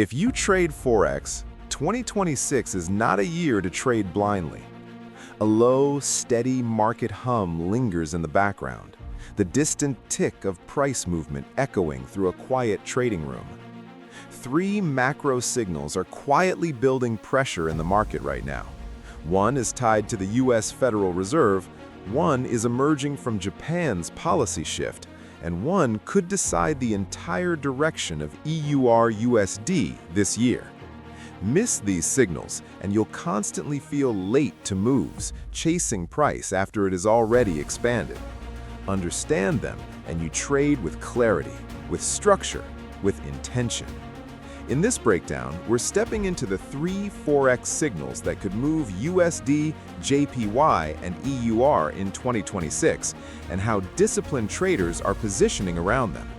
If you trade Forex, 2026 is not a year to trade blindly. A low, steady market hum lingers in the background, the distant tick of price movement echoing through a quiet trading room. Three macro signals are quietly building pressure in the market right now. One is tied to the US Federal Reserve, one is emerging from Japan's policy shift, and one could decide the entire direction of EUR-USD this year. Miss these signals, and you'll constantly feel late to moves, chasing price after it has already expanded. Understand them, and you trade with clarity, with structure, with intention. In this breakdown, we're stepping into the three Forex signals that could move USD, JPY, and EUR in 2026, and how disciplined traders are positioning around them.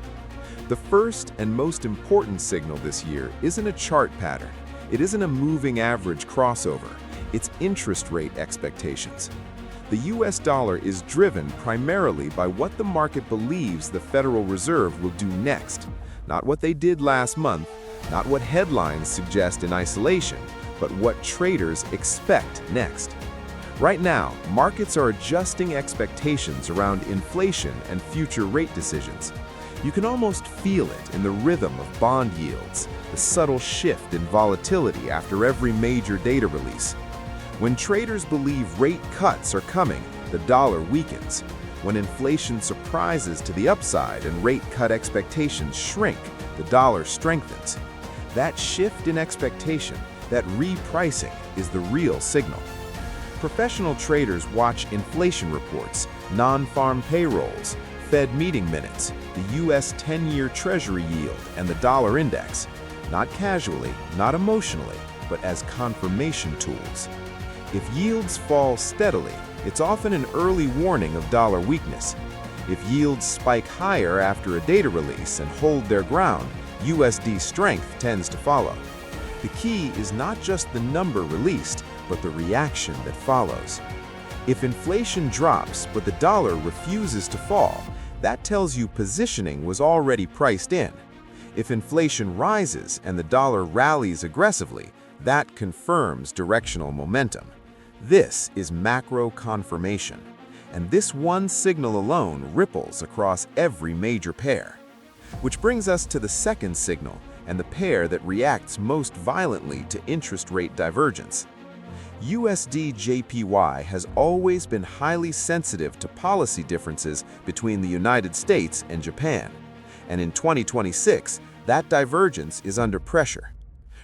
The first and most important signal this year isn't a chart pattern. It isn't a moving average crossover. It's interest rate expectations. The US dollar is driven primarily by what the market believes the Federal Reserve will do next, not what they did last month, not what headlines suggest in isolation, but what traders expect next. Right now, markets are adjusting expectations around inflation and future rate decisions. You can almost feel it in the rhythm of bond yields, the subtle shift in volatility after every major data release. When traders believe rate cuts are coming, the dollar weakens. When inflation surprises to the upside and rate cut expectations shrink, the dollar strengthens. That shift in expectation, that repricing, is the real signal. Professional traders watch inflation reports, non-farm payrolls, Fed meeting minutes, the US 10-year Treasury yield, and the dollar index, not casually, not emotionally, but as confirmation tools. If yields fall steadily, it's often an early warning of dollar weakness. If yields spike higher after a data release and hold their ground, USD strength tends to follow. The key is not just the number released, but the reaction that follows. If inflation drops but the dollar refuses to fall, that tells you positioning was already priced in. If inflation rises and the dollar rallies aggressively, that confirms directional momentum. This is macro confirmation, and this one signal alone ripples across every major pair. Which brings us to the second signal, and the pair that reacts most violently to interest rate divergence. USD-JPY has always been highly sensitive to policy differences between the United States and Japan, and in 2026, that divergence is under pressure.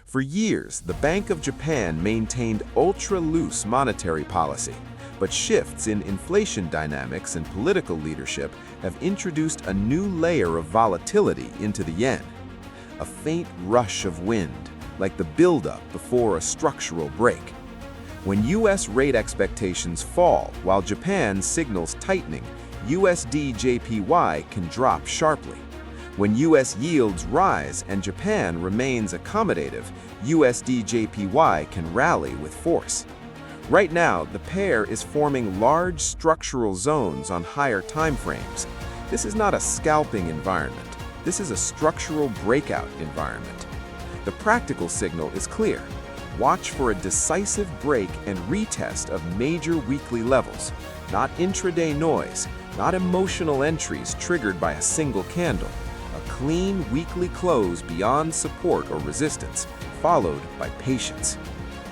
For years, the Bank of Japan maintained ultra-loose monetary policy, but shifts in inflation dynamics and political leadership have introduced a new layer of volatility into the yen. A faint rush of wind, like the buildup before a structural break. When US rate expectations fall while Japan signals tightening, USD-JPY can drop sharply. When US yields rise and Japan remains accommodative, USD-JPY can rally with force. Right now, the pair is forming large structural zones on higher time frames. This is not a scalping environment. This is a structural breakout environment. The practical signal is clear. Watch for a decisive break and retest of major weekly levels, not intraday noise, not emotional entries triggered by a single candle. A clean weekly close beyond support or resistance, followed by patience.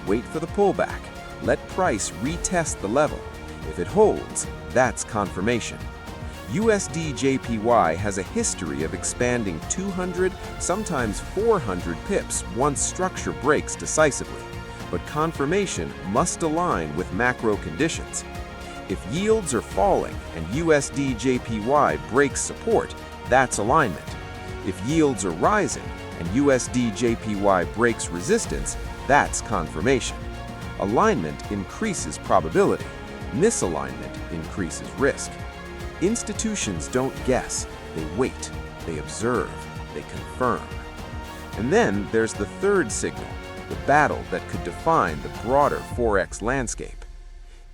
Wait for the pullback. Let price retest the level. If it holds, that's confirmation. USD-JPY has a history of expanding 200, sometimes 400 pips once structure breaks decisively. But confirmation must align with macro conditions. If yields are falling and USD-JPY breaks support, that's alignment. If yields are rising and USD-JPY breaks resistance, that's confirmation. Alignment increases probability. Misalignment increases risk. Institutions don't guess, they wait, they observe, they confirm. And then there's the third signal, the battle that could define the broader Forex landscape.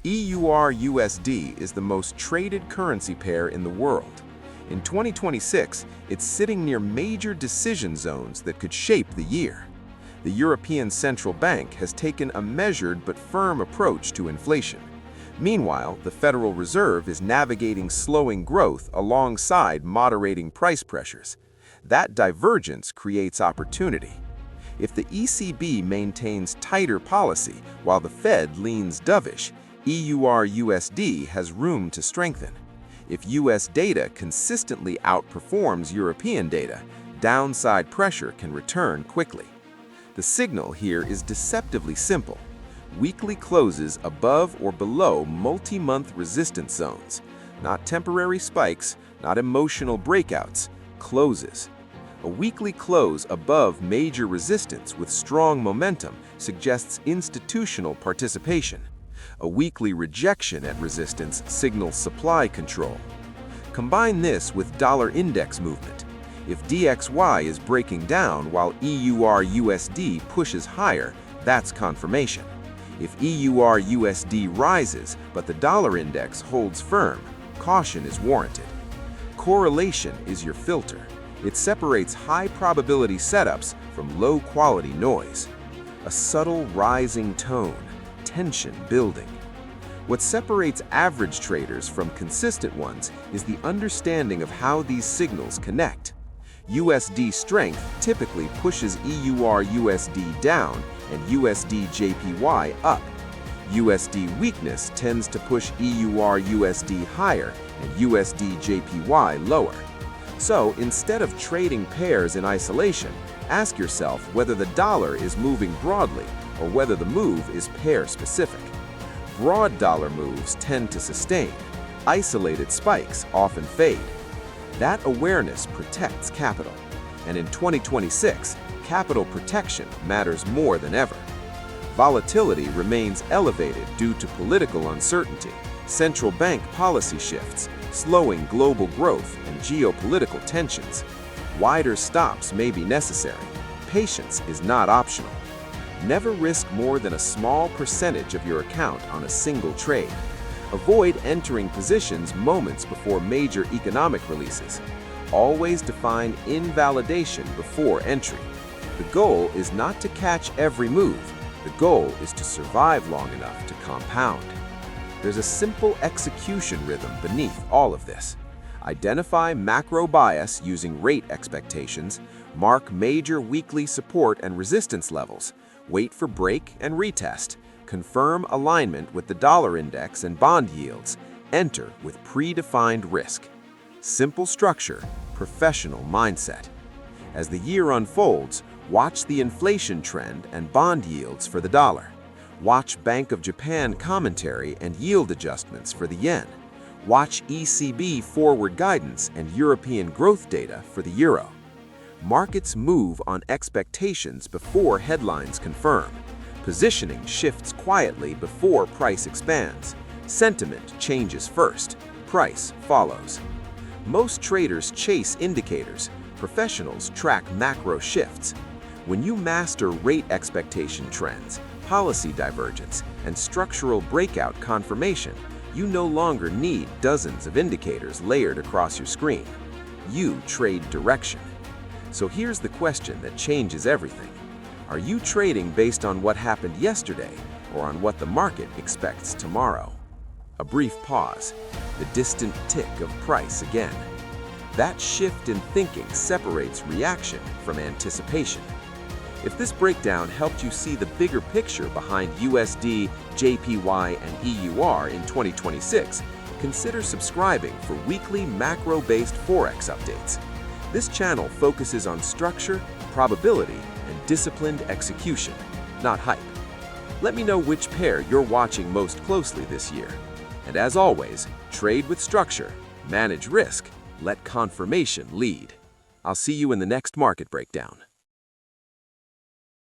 EUR-USD is the most traded currency pair in the world. In 2026, it's sitting near major decision zones that could shape the year. The European Central Bank has taken a measured but firm approach to inflation. Meanwhile, the Federal Reserve is navigating slowing growth alongside moderating price pressures. That divergence creates opportunity. If the ECB maintains tighter policy while the Fed leans dovish, EUR-USD has room to strengthen. If US data consistently outperforms European data, downside pressure can return quickly. The signal here is deceptively simple. Weekly closes above or below multi-month resistance zones. Not temporary spikes, not emotional breakouts, closes. A weekly close above major resistance with strong momentum suggests institutional participation. A weekly rejection at resistance signals supply control. Combine this with dollar index movement. If DXY is breaking down while EUR-USD pushes higher, that's confirmation. If EUR-USD rises but the dollar index holds firm, caution is warranted. Correlation is your filter. It separates high-probability setups from low-quality noise. A subtle rising tone, tension building. What separates average traders from consistent ones is the understanding of how these signals connect. USD strength typically pushes EUR-USD down and USD-JPY up. USD weakness tends to push EUR-USD higher and USD-JPY lower. So, instead of trading pairs in isolation, ask yourself whether the dollar is moving broadly or whether the move is pair-specific. Broad dollar moves tend to sustain. Isolated spikes often fade. That awareness protects capital. And in 2026, capital protection matters more than ever. Volatility remains elevated due to political uncertainty, central bank policy shifts, slowing global growth, and geopolitical tensions. Wider stops may be necessary. Patience is not optional. Never risk more than a small percentage of your account on a single trade. Avoid entering positions moments before major economic releases. Always define invalidation before entry. The goal is not to catch every move. The goal is to survive long enough to compound. There's a simple execution rhythm beneath all of this. Identify macro bias using rate expectations, mark major weekly support and resistance levels, wait for break and retest, confirm alignment with the dollar index and bond yields, enter with predefined risk. Simple structure, professional mindset. As the year unfolds, watch the inflation trend and bond yields for the dollar. Watch Bank of Japan commentary and yield adjustments for the yen. Watch ECB forward guidance and European growth data for the euro. Markets move on expectations before headlines confirm. Positioning shifts quietly before price expands. Sentiment changes first. Price follows. Most traders chase indicators. Professionals track macro shifts. When you master rate expectation trends, policy divergence, and structural breakout confirmation, you no longer need dozens of indicators layered across your screen. You trade direction. So here's the question that changes everything. Are you trading based on what happened yesterday or on what the market expects tomorrow? A brief pause, the distant tick of price again. That shift in thinking separates reaction from anticipation. If this breakdown helped you see the bigger picture behind USD, JPY, and EUR in 2026, consider subscribing for weekly macro-based Forex updates. This channel focuses on structure, probability, and disciplined execution, not hype. Let me know which pair you're watching most closely this year. And as always, trade with structure, manage risk, let confirmation lead. I'll see you in the next market breakdown.